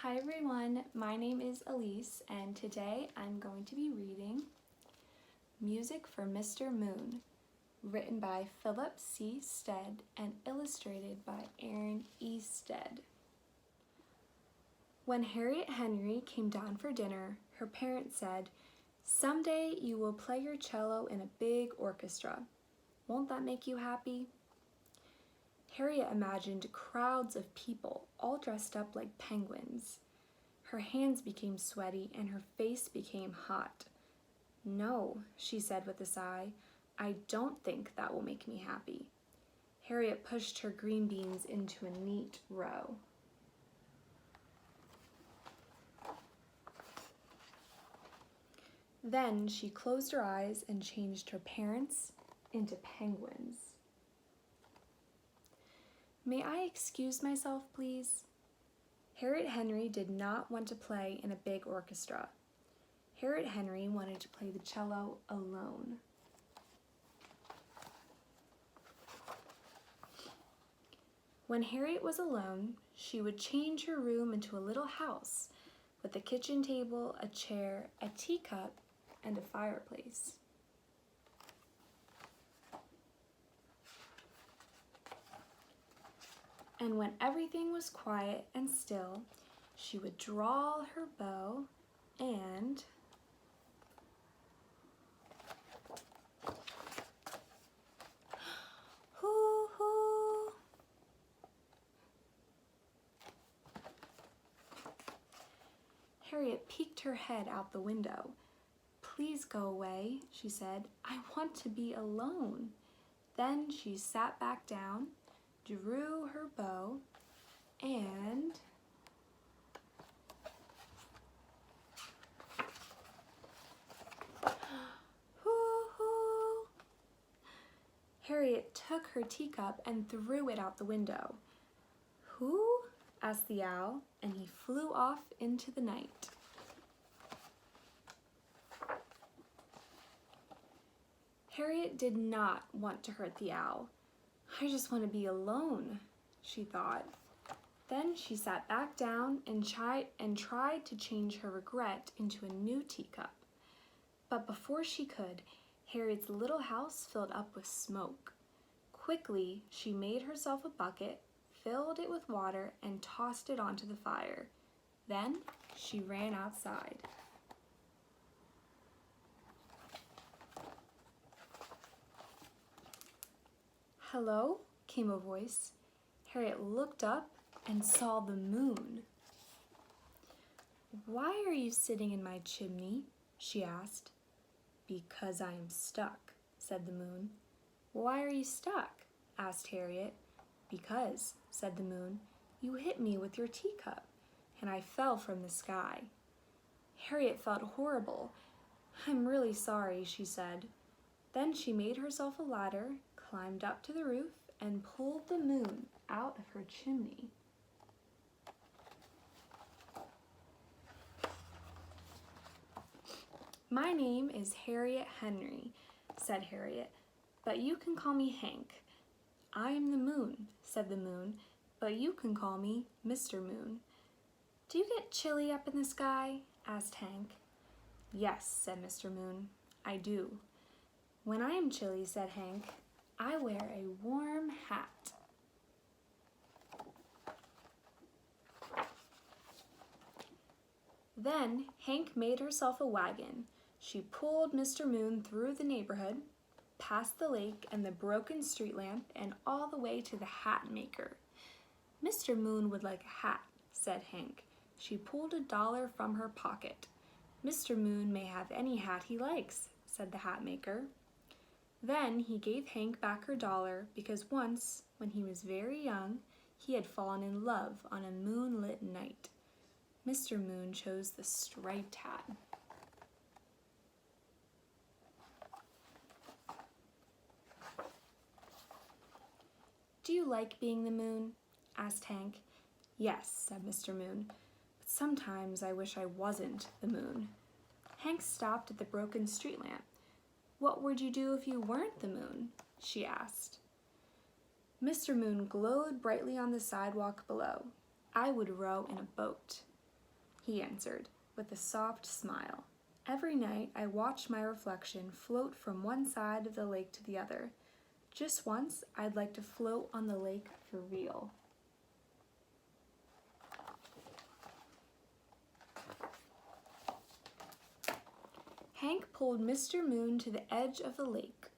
Hi everyone, my name is Elise and today I'm going to be reading Music for Mr. Moon, written by Phillip C. Stead and illustrated by Erin E. Stead. When Harriet Henry came down for dinner, her parents said, "Someday you will play your cello in a big orchestra. Won't that make you happy?" Harriet imagined crowds of people all dressed up like penguins. Her hands became sweaty and her face became hot. "No," she said with a sigh, "I don't think that will make me happy." Harriet pushed her green beans into a neat row. Then she closed her eyes and changed her parents into penguins. "May I excuse myself, please?" Harriet Henry did not want to play in a big orchestra. Harriet Henry wanted to play the cello alone. When Harriet was alone, she would change her room into a little house with a kitchen table, a chair, a teacup, and a fireplace. And when everything was quiet and still, she would draw her bow and hoo-hoo. Harriet peeked her head out the window. "Please go away," she said. "I want to be alone." Then she sat back down, drew her bow, and hoo-hoo! Harriet took her teacup and threw it out the window. "Who?" asked the owl, and he flew off into the night. Harriet did not want to hurt the owl. "I just want to be alone," she thought. Then she sat back down and tried to change her regret into a new teacup. But before she could, Harriet's little house filled up with smoke. Quickly, she made herself a bucket, filled it with water, and tossed it onto the fire. Then she ran outside. "Hello?" came a voice. Harriet looked up and saw the moon. "Why are you sitting in my chimney?" she asked. "Because I am stuck," said the moon. "Why are you stuck?" asked Harriet. "Because," said the moon, "you hit me with your teacup, and I fell from the sky." Harriet felt horrible. "I'm really sorry," she said. Then she made herself a ladder, climbed up to the roof, and pulled the moon out of her chimney. "My name is Harriet Henry," said Harriet, "but you can call me Hank." "I am the moon," said the moon, "but you can call me Mr. Moon." "Do you get chilly up in the sky?" asked Hank. "Yes," said Mr. Moon, "I do." "When I am chilly," said Hank, "I wear a warm hat." Then Hank made herself a wagon. She pulled Mr. Moon through the neighborhood, past the lake and the broken street lamp, and all the way to the hat maker. "Mr. Moon would like a hat," said Hank. She pulled $1 from her pocket. "Mr. Moon may have any hat he likes," said the hat maker. Then he gave Hank back her $1 because once, when he was very young, he had fallen in love on a moonlit night. Mr. Moon chose the striped hat. "Do you like being the moon?" asked Hank. "Yes," said Mr. Moon, "but sometimes I wish I wasn't the moon." Hank stopped at the broken street lamp. "What would you do if you weren't the moon?" she asked. Mr. Moon glowed brightly on the sidewalk below. "I would row in a boat." he answered, with a soft smile. Every night I watch my reflection float from one side of the lake to the other. Just once, I'd like to float on the lake for real. Hank pulled Mr. Moon to the edge of the lake.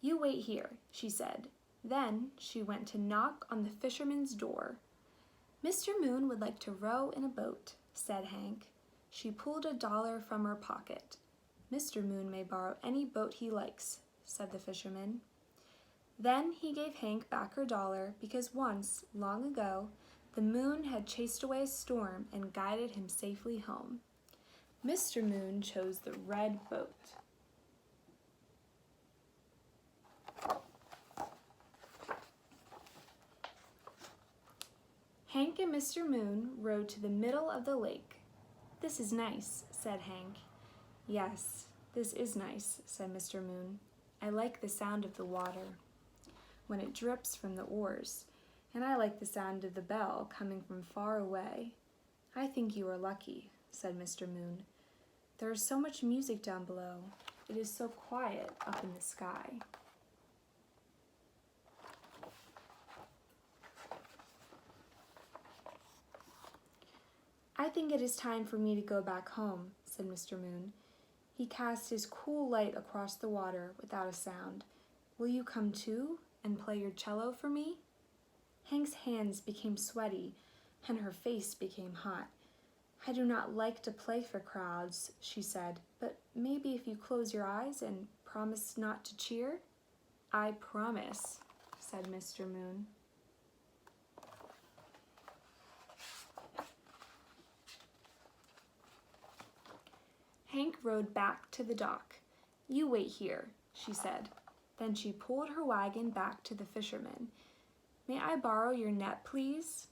"You wait here," she said. Then she went to knock on the fisherman's door. "Mr. Moon would like to row in a boat," said Hank. She pulled $1 from her pocket. "Mr. Moon may borrow any boat he likes," said the fisherman. Then he gave Hank back her $1 because once, long ago, the moon had chased away a storm and guided him safely home. Mr. Moon chose the red boat. Hank and Mr. Moon rowed to the middle of the lake. "This is nice," said Hank. "Yes, this is nice," said Mr. Moon. "I like the sound of the water when it drips from the oars, and I like the sound of the bell coming from far away." "I think you are lucky," said Mr. Moon. "There is so much music down below. It is so quiet up in the sky." "I think it is time for me to go back home," said Mr. Moon. He cast his cool light across the water without a sound. "Will you come too and play your cello for me?" Hank's hands became sweaty and her face became hot. "I do not like to play for crowds," she said, "but maybe if you close your eyes and promise not to cheer." "I promise," said Mr. Moon. Hank rowed back to the dock. "You wait here," she said. Then she pulled her wagon back to the fisherman. "May I borrow your net, please?"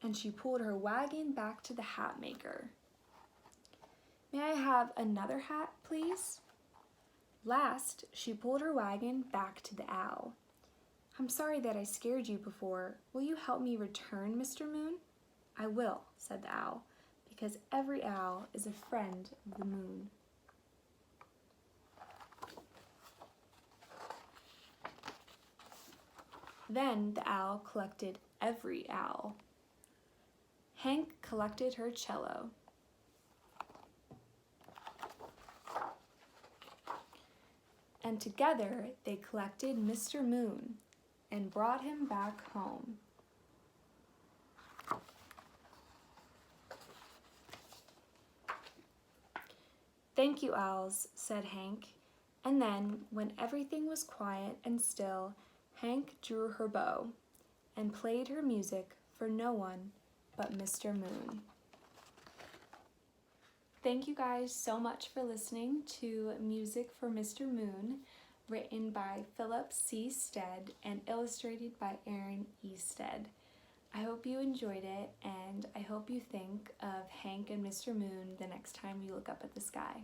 And she pulled her wagon back to the hat maker. "May I have another hat, please?" Last, she pulled her wagon back to the owl. "I'm sorry that I scared you before. Will you help me return, Mr. Moon?" "I will," said the owl, because every owl is a friend of the moon. Then the owl collected every owl. Hank collected her cello. And together they collected Mr. Moon and brought him back home. "Thank you, owls," said Hank. And then, when everything was quiet and still, Hank drew her bow and played her music for no one but Mr. Moon. Thank you guys so much for listening to Music for Mr. Moon, written by Phillip C. Stead and illustrated by Erin E. Stead. I hope you enjoyed it, and I hope you think of Hank and Mr. Moon the next time you look up at the sky.